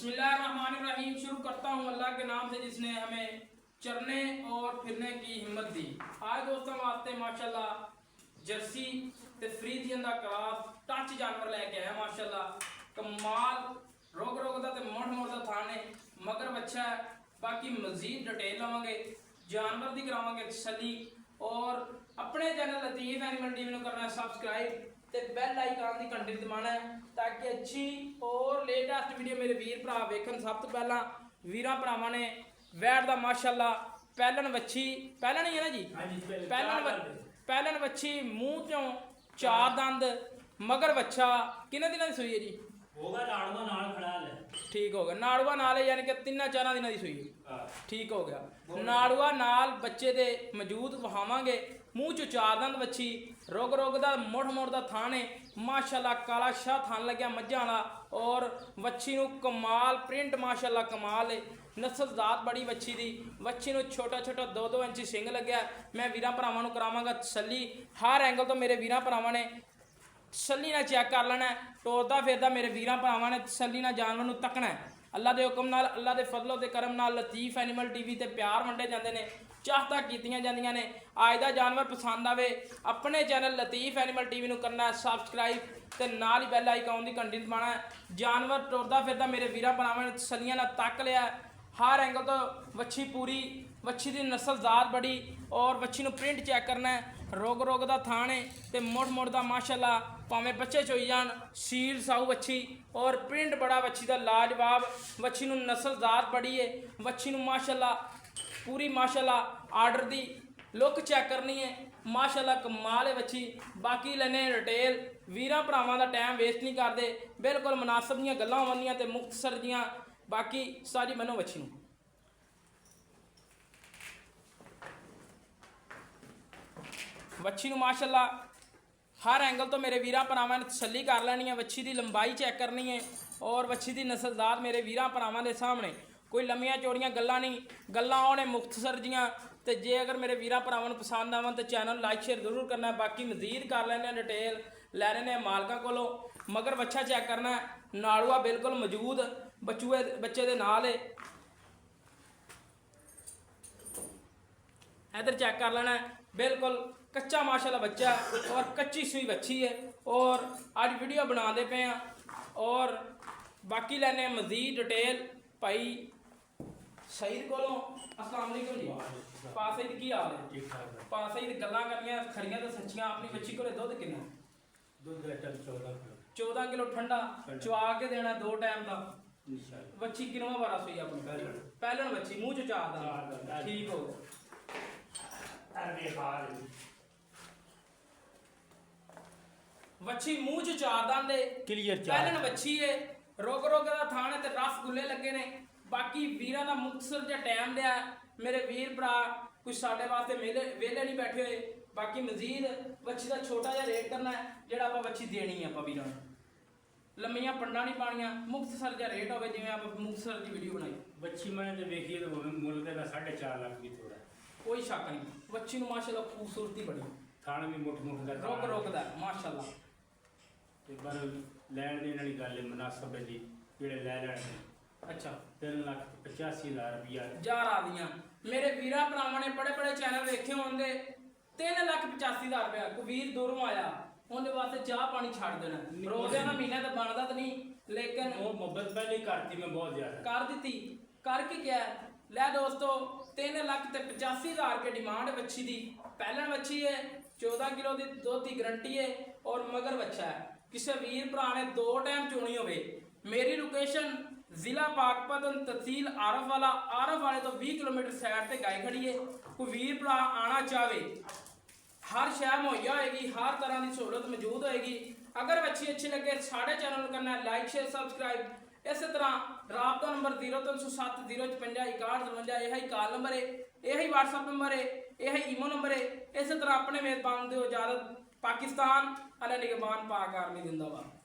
बिस्मिल्लाहिर्रहमानिर्रहीम। शुरू करता हूँ अल्लाह के नाम से जिसने हमें चलने और फिरने की हिम्मत दी। आज दोस्तों वास्ते माशाल्लाह जर्सी ते फ्रीजियन दा क्रॉस टच जानवर लेके आया माशाल्लाह कमाल रोग दा ते मोड़ दा थाने मगर बच्चा है। बाकी मजीद डिटेल लवांगे जानवर दी करावांगे तसल्ली और अपने चैनल लतीफ एनिमल टीवी करना है सब्सक्राइब ते बेल आइकन दी घंटी दबाना है ताकि अच्छी और लेटेस्ट वीडियो मेरे वीर भरा वेखन। सब तो पहला वीरां भरावां ने वैट दा माशाल्लाह पहलन वच्छी पहलन ही है ना जी, पहलन वच्छी मूँह चों चार दंद मगर बच्चा किन्ने दिनां दी सूई है जी? होगा नाड़वा नाल खड़ा है। ठीक हो गया, नाड़ुआ नाल है यानी कि 3-4 दिनों की सूई है। ठीक हो गया, नाड़ुआ नाल बच्चे दे मौजूद वहावांगे। मूँह चो चार दंद बच्ची रोग दा मोड़ दा थान है माशाल्लाह काला शाह थान लग्या मज्झां वाला और वच्छी नूं कमाल प्रिंट माशाल्लाह कमाल है। नस्लदार बड़ी वच्छी दी वच्छी नूं छोटा 2-2 इंची सिंग लग्या। मैं वीरां भरावां नूं करावांगा तसल्ली हर एंगल तो मेरे वीरां भरावां ने तसल्ली ना चेक कर लेना है। टोरदा फिरदा मेरे वीरां भरावां ने तसल्ली ना जानवर नूं तकना है। अल्लाह के हुक्म नाल अल्लाह के फजलो के करम नाल लतीफ एनिमल टीवी ते प्यार वंडे जाते हैं, चाहता कीतियां जांदियां ने। अज दा जानवर पसंद आवे अपने चैनल लतीफ एनिमल टीवी नूं करना है सब्सक्राइब ते नाल ही बेल आइकन दी घंटी दबाना है। जानवर टुरदा फिरदा मेरे वीरां भरावां ने तसल्लियां नाल तक लिया हर एंगल तो वच्छी पूरी वच्छी दी नस्लदार बड़ी और वच्छी नूं प्रिंट चेक करना है। रोग दा थान है ते मोड़ दा माशाल्लाह भावें बच्चे चोई जान सील साऊ वच्छी और प्रिंट बड़ा वच्छी दा लाजवाब। वच्छी नूं नस्लदार बड़ी है वच्छी नूं माशाल्लाह पूरी माशाल्लाह आर्डर दी लुक चेक करनी है माशाल्लाह कमाल है वच्छी। बाकी लैने रिटेल वीरां भरावां दा टाइम वेस्ट नहीं करते, बिल्कुल मुनासिब दियां गल्लां होवंदियां ते मुख्तसर दियां। बाकी सारी मनो वच्छी नूं वच्छी नूं माशाल्लाह हर एंगल तो मेरे वीरां भरावां ने तसल्ली कर लैनी है। वच्छी की लंबाई चेक करनी है और वच्छी की नस्लदार मेरे वीरां भरावां के सामने कोई लम्मियां चौड़ियां गल्लां नहीं, गल्लां होने मुख्तसर जियां। तो जे अगर मेरे वीरां भरावां नूं पसंद आवन तो चैनल लाइक शेयर जरूर करना है। बाकी मजीद कर लैने डिटेल लै लैने मालकां कोलों मगर बच्चा चेक करना है नाड़ुआ बिल्कुल मौजूद बच्चे दे नाल है। इधर चेक कर लेना है बिल्कुल कच्चा माशाल्लाह बच्चा और कच्ची सुई बच्ची है और आज वीडियो बनाते पे हैं। और बाकी लैने मजीद डिटेल भाई सईद कोलों। अस्सलाम वालेकुम जी, पा सईद की हाल है? ठीक ठाक है। पा सईद गल्लां करनियां खड़ियां तो सच्चियां। अपनी बच्ची कोले दुध किन्ना? दूध का 14 किलो 14 किलो ठंडा चवा के देना 2 टाइम का। इंशाल्लाह। बच्ची किनवा बारा सुई अपनी? पहलन बच्ची मूँह चो चार दा। ठीक हो गया, वच्छी मूँह च चार दंद है क्लियर पहलन वच्छी है। रोग दा थान है ते रस गुल्ले लगे ने। बाकी वीरां दा मुख्तसर जिहा टाइम दिया मेरे वीर भरा कुछ साडे वास्ते वेले नहीं बैठे हुए। बाकी मजीद वच्छी का छोटा जिहा रेट करना है जिहड़ा आपां वच्छी देनी है। आपां वीरां लम्मियां पंडा नहीं पानियां मुख्तसर जिहा रेट होवे जिवें आपां मुख्तसर की वीडियो बनाई। बच्ची मैंने तो देखी तो मुल का 4.5 लाख भी थोड़ा कोई शक नहीं वच्छी नूं माशाल्लाह खूबसूरती बड़ी थाना भी मुठ का रोग दा माशाल्लाह। एक बार लैन देने वाली गल है मुनासिब है जी जेड़े लै लैण। अच्छा 3,85,000 रुपया जा रहा दियां मेरे वीरां भरावां ने बड़े चैनल देखे होंगे 3,85,000 रुपया। कोई वीर दूरों आया उनके वास्ते चाह पानी छड़ देना रोज़ का महीना तो बनता तो नहीं लेकिन वो मोहब्बत पहले करती मैं बहुत ज्यादा कर दी करके क्या लै दोस्तों 3,85,000 रुपये डिमांड है वच्छी की। पहलन वच्छी है 14 किलो की दुध की गारंटी है और मगर बच्चा है। किसी वीर भरा ने 2 टाइम चोनी हो मेरी लोकेशन जिला पाकपतन तहसील आरफ वाले तो 20 किलोमीटर साइड से गाय खड़ी है। कोई वीर भरा आना चाहे हर शह मुहैया होएगी, हर तरह की सहूलत मौजूद होएगी। अगर बच्ची अच्छी लगे साढ़े चैनल करना है लाइक शेयर सब्सक्राइब। इस तरह राबता नंबर 0307 055 61 यही कॉल नंबर है, यही व्हाट्सअप नंबर है, यही ईमो नंबर है। इस तरह अपने मेजबान दो इजाजत। पाकिस्तान अल्लाह निगहबान पाक आर्मी जिंदाबाद।